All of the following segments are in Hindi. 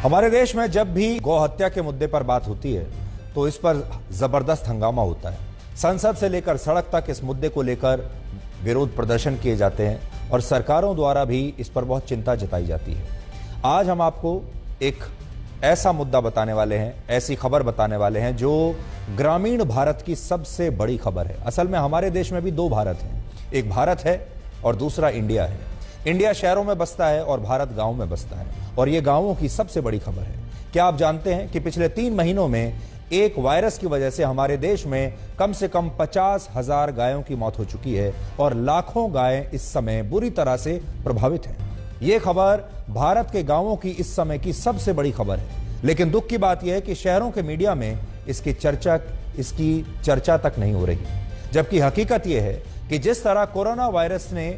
हमारे देश में जब भी गौ हत्या के मुद्दे पर बात होती है तो इस पर जबरदस्त हंगामा होता है। संसद से लेकर सड़क तक इस मुद्दे को लेकर विरोध प्रदर्शन किए जाते हैं और सरकारों द्वारा भी इस पर बहुत चिंता जताई जाती है। आज हम आपको एक ऐसा मुद्दा बताने वाले हैं, ऐसी खबर बताने वाले हैं जो ग्रामीण भारत की सबसे बड़ी खबर है। असल में हमारे देश में भी दो भारत हैं, एक भारत है और दूसरा इंडिया है। इंडिया शहरों में बसता है और भारत गांव में बसता है, और ये गांवों की सबसे बड़ी खबर है। क्या आप जानते हैं कि पिछले 3 महीनों में एक वायरस की वजह से हमारे देश में कम से कम 50,000 गायों की मौत हो चुकी है और लाखों गायें इस समय बुरी तरह से प्रभावित हैं। ये खबर भारत के गांवों की इस समय की सबसे बड़ी खबर है। लेकिन दुख की बात यह है कि शहरों के मीडिया में इसकी चर्चा तक नहीं हो रही, जबकि हकीकत यह है कि जिस तरह कोरोना वायरस ने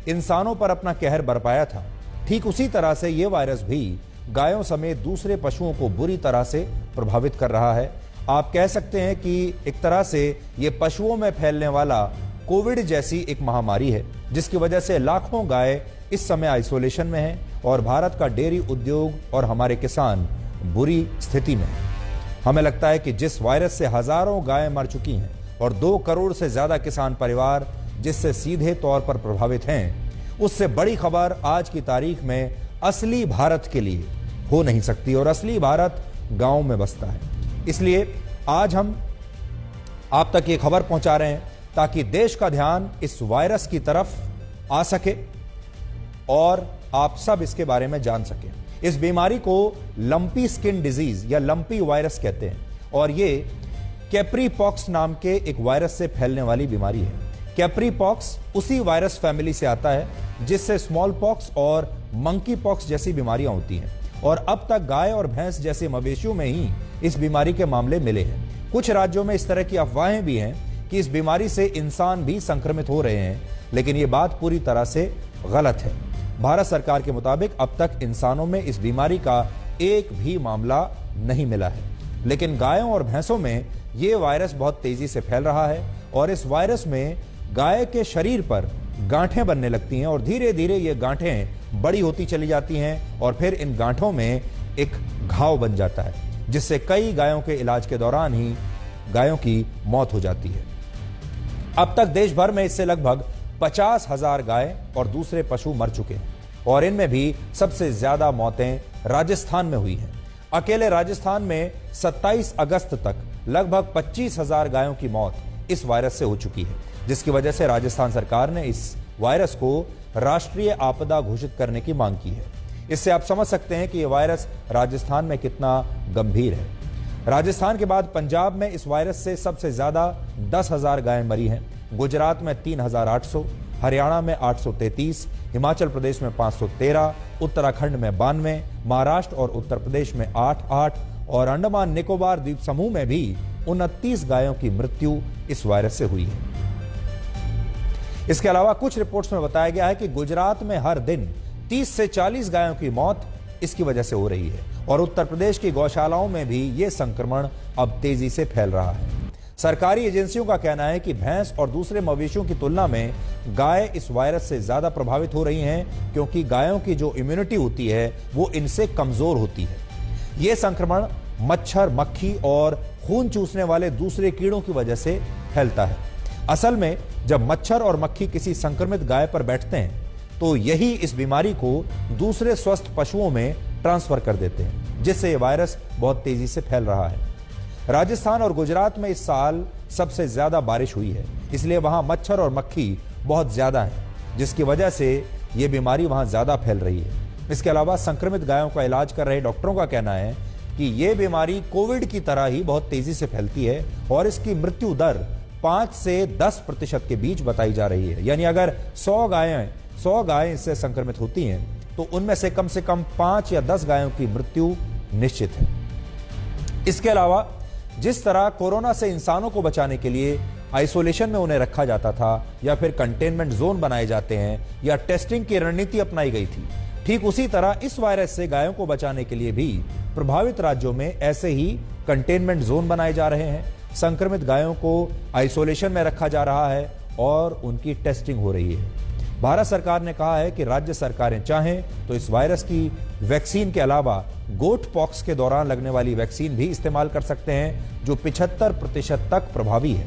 इंसानों पर अपना कहर बरपाया था, ठीक उसी तरह से यह वायरस भी गायों समेत दूसरे पशुओं को बुरी तरह से प्रभावित कर रहा है। आप कह सकते हैं कि एक तरह से यह पशुओं में फैलने वाला कोविड जैसी एक महामारी है, जिसकी वजह से लाखों गाय इस समय आइसोलेशन में हैं और भारत का डेयरी उद्योग और हमारे किसान बुरी स्थिति में हैं। हमें लगता है कि जिस वायरस से हजारों गायें मर चुकी हैं और 2 करोड़ से ज्यादा किसान परिवार जिससे सीधे तौर पर प्रभावित हैं, उससे बड़ी खबर आज की तारीख में असली भारत के लिए हो नहीं सकती, और असली भारत गांव में बसता है। इसलिए आज हम आप तक ये खबर पहुंचा रहे हैं ताकि देश का ध्यान इस वायरस की तरफ आ सके और आप सब इसके बारे में जान सकें। इस बीमारी को लंपी स्किन डिजीज या लंपी वायरस कहते हैं, और ये कैप्री पॉक्स नाम के एक वायरस से फैलने वाली बीमारी है। कैप्री पॉक्स उसी वायरस फैमिली से आता है जिससे स्मॉल पॉक्स और मंकी पॉक्स जैसी बीमारियां होती हैं, और अब तक गाय और भैंस जैसे मवेशियों में ही इस बीमारी के मामले मिले हैं। कुछ राज्यों में इस तरह की अफवाहें भी हैं कि इस बीमारी से इंसान भी संक्रमित हो रहे हैं, लेकिन ये बात पूरी तरह से गलत है। भारत सरकार के मुताबिक अब तक इंसानों में इस बीमारी का एक भी मामला नहीं मिला है, लेकिन गायों और भैंसों में ये वायरस बहुत तेजी से फैल रहा है और इस वायरस में गाय के शरीर पर गांठें बनने लगती हैं और धीरे धीरे ये गांठें बड़ी होती चली जाती हैं और फिर इन गांठों में एक घाव बन जाता है, जिससे कई गायों के इलाज के दौरान ही गायों की मौत हो जाती है। अब तक देश भर में इससे लगभग 50,000 गाय और दूसरे पशु मर चुके हैं, और इनमें भी सबसे ज्यादा मौतें राजस्थान में हुई हैं। अकेले राजस्थान में 27 अगस्त तक लगभग 25,000 गायों की मौत इस वायरस से हो चुकी है, जिसकी वजह से राजस्थान सरकार ने इस वायरस को राष्ट्रीय आपदा घोषित करने की मांग की है। इससे आप समझ सकते हैं कि यह वायरस राजस्थान में कितना गंभीर है। राजस्थान के बाद पंजाब में इस वायरस से सबसे ज्यादा 10,000 गायें मरी हैं। गुजरात में 3,800, हरियाणा में 833, हिमाचल प्रदेश में 513, उत्तराखंड में 92, महाराष्ट्र और उत्तर प्रदेश में 8 और अंडमान निकोबार द्वीप समूह में भी 29 गायों की मृत्यु इस वायरस से हुई है। इसके अलावा कुछ रिपोर्ट्स में बताया गया है कि गुजरात में हर दिन 30 से 40 गायों की मौत इसकी वजह से हो रही है, और उत्तर प्रदेश की गौशालाओं में भी यह संक्रमण अब तेजी से फैल रहा है। सरकारी एजेंसियों का कहना है कि भैंस और दूसरे मवेशियों की तुलना में गाय इस वायरस से ज्यादा प्रभावित हो रही हैं, क्योंकि गायों की जो इम्यूनिटी होती है वो इनसे कमजोर होती है। यह संक्रमण मच्छर, मक्खी और खून चूसने वाले दूसरे कीड़ों की वजह से फैलता है। असल में जब मच्छर और मक्खी किसी संक्रमित गाय पर बैठते हैं तो यही इस बीमारी को दूसरे स्वस्थ पशुओं में ट्रांसफर कर देते हैं, जिससे यह वायरस बहुत तेजी से फैल रहा है। राजस्थान और गुजरात में इस साल सबसे ज्यादा बारिश हुई है, इसलिए वहां मच्छर और मक्खी बहुत ज्यादा है, जिसकी वजह से यह बीमारी वहां ज्यादा फैल रही है। इसके अलावा संक्रमित गायों का इलाज कर रहे डॉक्टरों का कहना है कि यह बीमारी कोविड की तरह ही बहुत तेजी से फैलती है और इसकी मृत्यु दर 5 से 10% के बीच बताई जा रही है। यानी अगर 100 गायें इससे संक्रमित होती हैं तो उनमें से कम 5 या 10 गायों की मृत्यु निश्चित है। इसके अलावा जिस तरह कोरोना से इंसानों को बचाने के लिए आइसोलेशन में उन्हें रखा जाता था या फिर कंटेनमेंट जोन बनाए जाते हैं या टेस्टिंग की रणनीति अपनाई गई थी, ठीक उसी तरह इस वायरस से गायों को बचाने के लिए भी प्रभावित राज्यों में ऐसे ही कंटेनमेंट जोन बनाए जा रहे हैं। संक्रमित गायों को आइसोलेशन में रखा जा रहा है और उनकी टेस्टिंग हो रही है। भारत सरकार ने कहा है कि राज्य सरकारें चाहें तो इस वायरस की वैक्सीन के अलावा गोट पॉक्स के दौरान लगने वाली वैक्सीन भी इस्तेमाल कर सकते हैं, जो 75% तक प्रभावी है।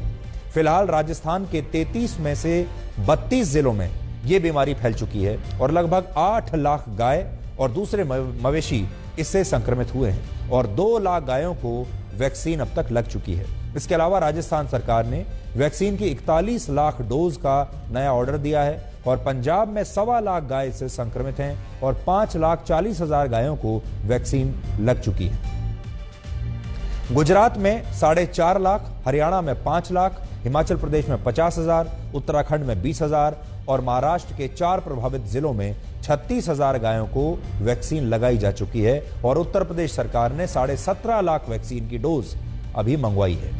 फिलहाल राजस्थान के 33 में से 32 जिलों में यह बीमारी फैल चुकी है और लगभग 8 लाख गाय और दूसरे मवेशी इससे संक्रमित हुए हैं और 2 लाख गायों को वैक्सीन अब तक लग चुकी है। इसके अलावा राजस्थान सरकार ने वैक्सीन की 41 लाख डोज का नया ऑर्डर दिया है और पंजाब में 1.25 लाख गाय इससे संक्रमित हैं और 5,40,000 गायों को वैक्सीन लग चुकी है। गुजरात में 4.5 लाख, हरियाणा में 5 लाख, हिमाचल प्रदेश में 50,000, उत्तराखंड में 20,000 और महाराष्ट्र के 4 प्रभावित जिलों में 36,000 गायों को वैक्सीन लगाई जा चुकी है और उत्तर प्रदेश सरकार ने 17.5 लाख वैक्सीन की डोज अभी मंगवाई है।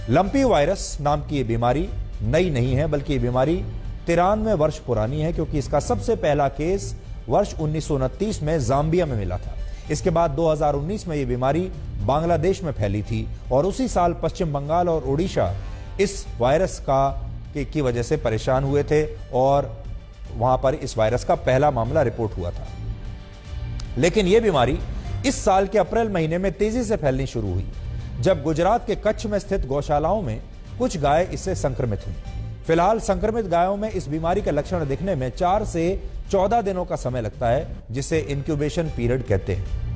लंपी वायरस नाम की ये बीमारी नई नहीं है, बल्कि ये बीमारी 93 वर्ष पुरानी है, क्योंकि इसका सबसे पहला केस वर्ष 1929 में जाम्बिया में मिला था। इसके बाद 2019 में ये बीमारी बांग्लादेश में फैली थी और उसी साल पश्चिम बंगाल और ओडिशा इस वायरस की वजह से परेशान हुए थे और वहां पर इस वायरस का पहला मामला रिपोर्ट हुआ था। लेकिन यह बीमारी इस साल के अप्रैल महीने में तेजी से फैलनी शुरू हुई, जब गुजरात के कच्छ में स्थित गौशालाओं में कुछ गाय इससे संक्रमित हुई। फिलहाल संक्रमित गायों में इस बीमारी के लक्षण दिखने में 4 से 14 दिनों का समय लगता है, जिसे इंक्यूबेशन पीरियड कहते हैं।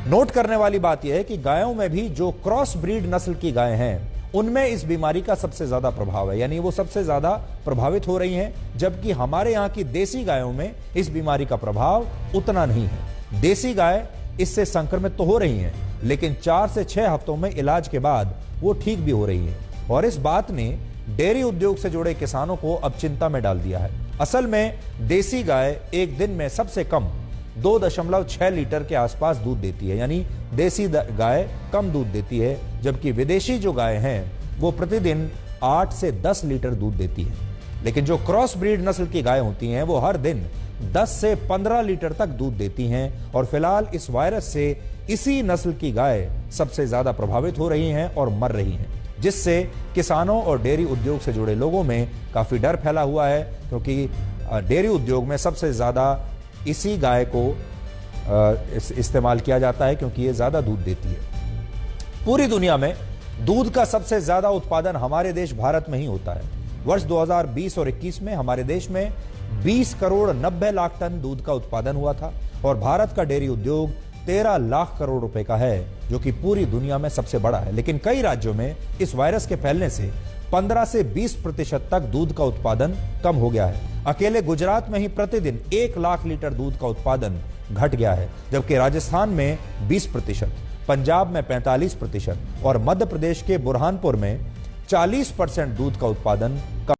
नोट करने वाली बात यह है कि गायों में भी जो क्रॉस ब्रीड नस्ल की गायें हैं, उनमें इस बीमारी का सबसे ज्यादा प्रभाव है, यानी वो सबसे ज्यादा प्रभावित हो रही हैं, जबकि हमारे यहाँ की देसी गायों में इस बीमारी का प्रभाव उतना नहीं है। देसी गाय इससे संक्रमित तो हो रही हैं, लेकिन 4 से 6 हफ्तों में इलाज के बाद वो ठीक भी हो रही है और इस बात ने डेयरी उद्योग से जुड़े किसानों को अब चिंता में डाल दिया है। असल में देसी गाय एक दिन में सबसे कम 2.6 लीटर के आसपास दूध देती है, यानी देसी गाय कम दूध देती है, जबकि विदेशी जो गाय हैं वो प्रतिदिन 8 से 10 लीटर दूध देती है। लेकिन जो क्रॉस ब्रीड नस्ल की गाय होती हैं वो हर दिन 10 से 15 लीटर तक दूध देती हैं और फिलहाल इस वायरस से इसी नस्ल की गाय सबसे ज्यादा प्रभावित हो रही हैं और मर रही हैं, जिससे किसानों और डेयरी उद्योग से जुड़े लोगों में काफी डर फैला हुआ है, क्योंकि डेयरी उद्योग में सबसे ज्यादा इसी गाय को इस्तेमाल किया जाता है, क्योंकि ये ज्यादा दूध देती है। पूरी दुनिया में दूध का सबसे ज्यादा उत्पादन हमारे देश भारत में ही होता है। वर्ष 2020 और 21 में हमारे देश में 20 करोड़ 90 लाख टन दूध का उत्पादन हुआ था और भारत का डेयरी उद्योग 13 लाख करोड़ रुपए का है, जो कि पूरी दुनिया में सबसे बड़ा है। लेकिन कई राज्यों में इस वायरस के फैलने से 15 से 20% तक दूध का उत्पादन कम हो गया है। अकेले गुजरात में ही प्रतिदिन 1 लाख लीटर दूध का उत्पादन घट गया है, जबकि राजस्थान में 20%, पंजाब में 45% और मध्य प्रदेश के बुरहानपुर में 40% दूध का उत्पादन कम